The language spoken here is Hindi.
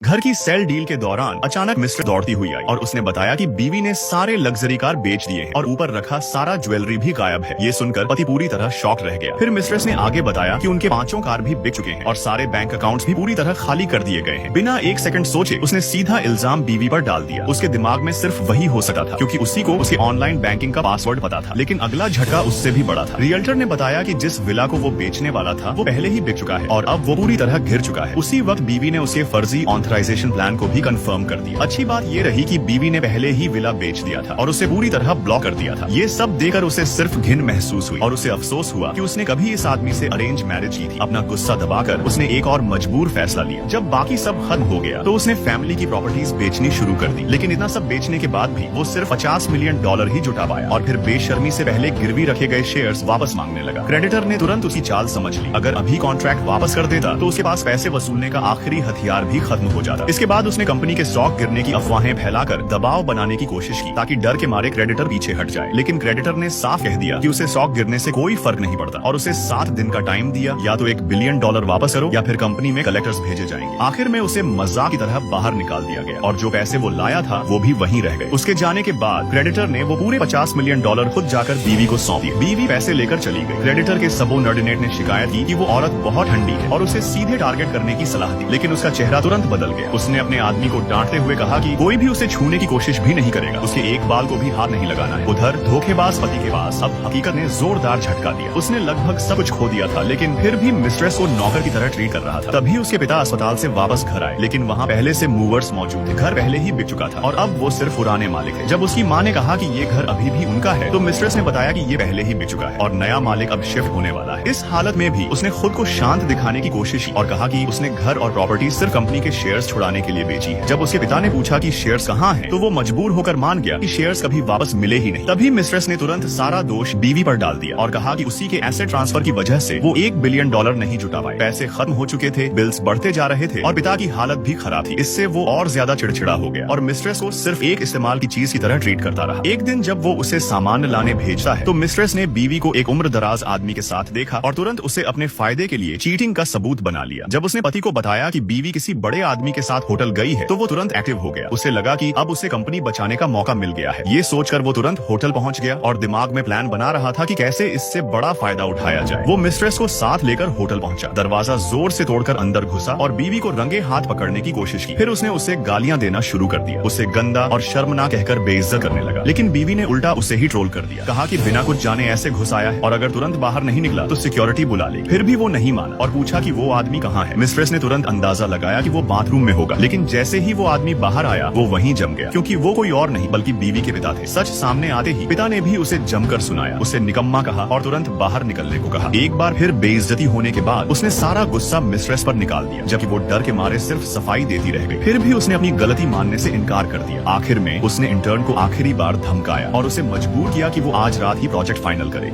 घर की सेल डील के दौरान अचानक मिस्टर दौड़ती हुई आई और उसने बताया कि बीवी ने सारे लग्जरी कार बेच दिए हैं और ऊपर रखा सारा ज्वेलरी भी गायब है। ये सुनकर पति पूरी तरह शॉक रह गया। फिर मिस्ट्रेस ने आगे बताया कि उनके 5 कार भी बिक चुके हैं और सारे बैंक अकाउंट्स भी पूरी तरह खाली कर दिए गए हैं। बिना एक सेकंड सोचे उसने सीधा इल्जाम बीवी पर डाल दिया। उसके दिमाग में सिर्फ वही हो सका था क्योंकि उसी को उसके ऑनलाइन बैंकिंग का पासवर्ड पता था। लेकिन अगला झटका उससे भी बड़ा था। रियल्टर ने बताया कि जिस विला को वो बेचने वाला था वो पहले ही बिक चुका है और अब वो पूरी तरह घिर चुका है। उसी वक्त बीवी ने उसके फर्जी ऑथराइजेशन प्लान को भी कंफर्म कर दिया। अच्छी बात ये रही कि बीवी ने पहले ही विला बेच दिया था और उसे पूरी तरह ब्लॉक कर दिया था। ये सब देखकर उसे सिर्फ घिन महसूस हुई और उसे अफसोस हुआ कि उसने कभी इस आदमी से अरेंज मैरिज की थी। अपना गुस्सा दबाकर उसने एक और मजबूर फैसला लिया। जब बाकी सब खत्म हो गया तो उसने फैमिली की प्रॉपर्टीज बेचनी शुरू कर दी। लेकिन इतना सब बेचने के बाद भी वो सिर्फ $50 मिलियन ही जुटा पाया और फिर बेशर्मी से पहले गिरवी रखे गए शेयर्स वापस मांगने लगा। क्रेडिटर ने तुरंत उसकी चाल समझ ली। अगर अभी कॉन्ट्रैक्ट वापस कर देता तो उसके पास पैसे वसूलने का आखिरी हथियार भी खत्म हो जाता। इसके बाद उसने कंपनी के स्टॉक गिरने की अफवाहें फैलाकर दबाव बनाने की कोशिश की ताकि डर के मारे क्रेडिटर पीछे हट जाए। लेकिन क्रेडिटर ने साफ कह दिया कि उसे स्टॉक गिरने से कोई फर्क नहीं पड़ता और उसे 7 दिन का टाइम दिया। या तो $1 बिलियन वापस करो या फिर कंपनी में कलेक्टर्स भेजे जाएंगे। आखिर में उसे मजाक की तरह बाहर निकाल दिया गया और जो पैसे वो लाया था वो भी वहीं रह गए। उसके जाने के बाद क्रेडिटर ने वो पूरे $50 मिलियन खुद जाकर बीवी को सौंप दिए। बीवी पैसे लेकर चली गई। क्रेडिटर के सबऑर्डिनेट ने शिकायत की कि वो औरत बहुत ठंडी है और उसे सीधे टारगेट करने की सलाह दी। लेकिन उसका चेहरा तुरंत बदल गया। उसने अपने आदमी को डांटते हुए कहा कि कोई भी उसे छूने की कोशिश भी नहीं करेगा। उसके एक बाल को भी हाथ नहीं लगाना है। उधर धोखेबाज पति के पास अब हकीकत ने जोरदार झटका दिया। उसने लगभग सब कुछ खो दिया था लेकिन फिर भी मिस्ट्रेस को नौकर की तरह ट्रीट कर रहा था। तभी उसके पिता अस्पताल से वापस घर आए लेकिन वहाँ पहले से मूवर्स मौजूद थे। घर पहले ही बिक चुका था और अब वो सिर्फ पुराने मालिक है। जब उसकी माँ ने कहा कि ये घर अभी भी उनका है तो मिस्ट्रेस ने बताया कि ये पहले ही बिक चुका है और नया मालिक अब शिफ्ट होने वाला है। इस हालत में भी उसने खुद को शांत दिखाने की कोशिश की और कहा कि उसने घर और प्रॉपर्टी सिर्फ कंपनी के शेयर्स छुड़ाने के लिए बेची है। जब उसके पिता ने पूछा कि शेयर्स कहाँ हैं, तो वो मजबूर होकर मान गया कि शेयर्स कभी वापस मिले ही नहीं। तभी मिस्ट्रेस ने तुरंत सारा दोष बीवी पर डाल दिया और कहा कि उसी के एसेट ट्रांसफर की वजह से वो $1 बिलियन नहीं जुटा पाए। पैसे खत्म हो चुके थे, बिल्स बढ़ते जा रहे थे और पिता की हालत भी खराब थी। इससे वो और ज्यादा चिड़चिड़ा हो गया और मिस्ट्रेस को सिर्फ एक इस्तेमाल की चीज की तरह ट्रीट करता रहा। एक दिन जब वो उसे सामान लाने भेजता है तो मिस्ट्रेस ने बीवी को एक उम्र दराज आदमी के साथ देखा और तुरंत उसे अपने फायदे के लिए चीटिंग का सबूत बना लिया। जब उसने पति को बताया कि बीवी किसी बड़े आदमी के साथ होटल गई है तो वो तुरंत एक्टिव हो गया। उसे लगा कि अब उसे कंपनी बचाने का मौका मिल गया है। ये सोचकर वो तुरंत होटल पहुंच गया और दिमाग में प्लान बना रहा था कि कैसे इससे बड़ा फायदा उठाया जाए। वो मिस्ट्रेस को साथ लेकर होटल पहुंचा, दरवाजा जोर से तोड़कर अंदर घुसा और बीवी को रंगे हाथ पकड़ने की कोशिश की। फिर उसने उसे गालियां देना शुरू कर दिया। उसे गंदा और शर्मनाक कहकर बेइज्जत करने लगा। लेकिन बीवी ने उल्टा उसे ही ट्रोल कर दिया। कहा कि बिना कुछ जाने ऐसे घुस आया है और अगर तुरंत बाहर नहीं निकला तो सिक्योरिटी बुला ले। फिर भी वो नहीं माना और पूछा कि वो आदमी कहाँ है। मिस्ट्रेस ने तुरंत अंदाजा लगाया कि वो बाथरूम में होगा। लेकिन जैसे ही वो आदमी बाहर आया वो वहीं जम गया क्योंकि वो कोई और नहीं बल्कि बीवी के पिता थे। सच सामने आते ही पिता ने भी उसे जमकर सुनाया। उसे निकम्मा कहा और तुरंत बाहर निकलने को कहा। एक बार फिर बेइज्जती होने के बाद उसने सारा गुस्सा मिस्ट्रेस पर निकाल दिया जबकि वो डर के मारे सिर्फ सफाई देती रह गई। फिर भी उसने अपनी गलती मानने से इनकार कर दिया। आखिर में उसने इंटर्न को आखिरी बार धमकाया और उसे मजबूर किया कि वो आज रात ही प्रोजेक्ट फाइनल करे।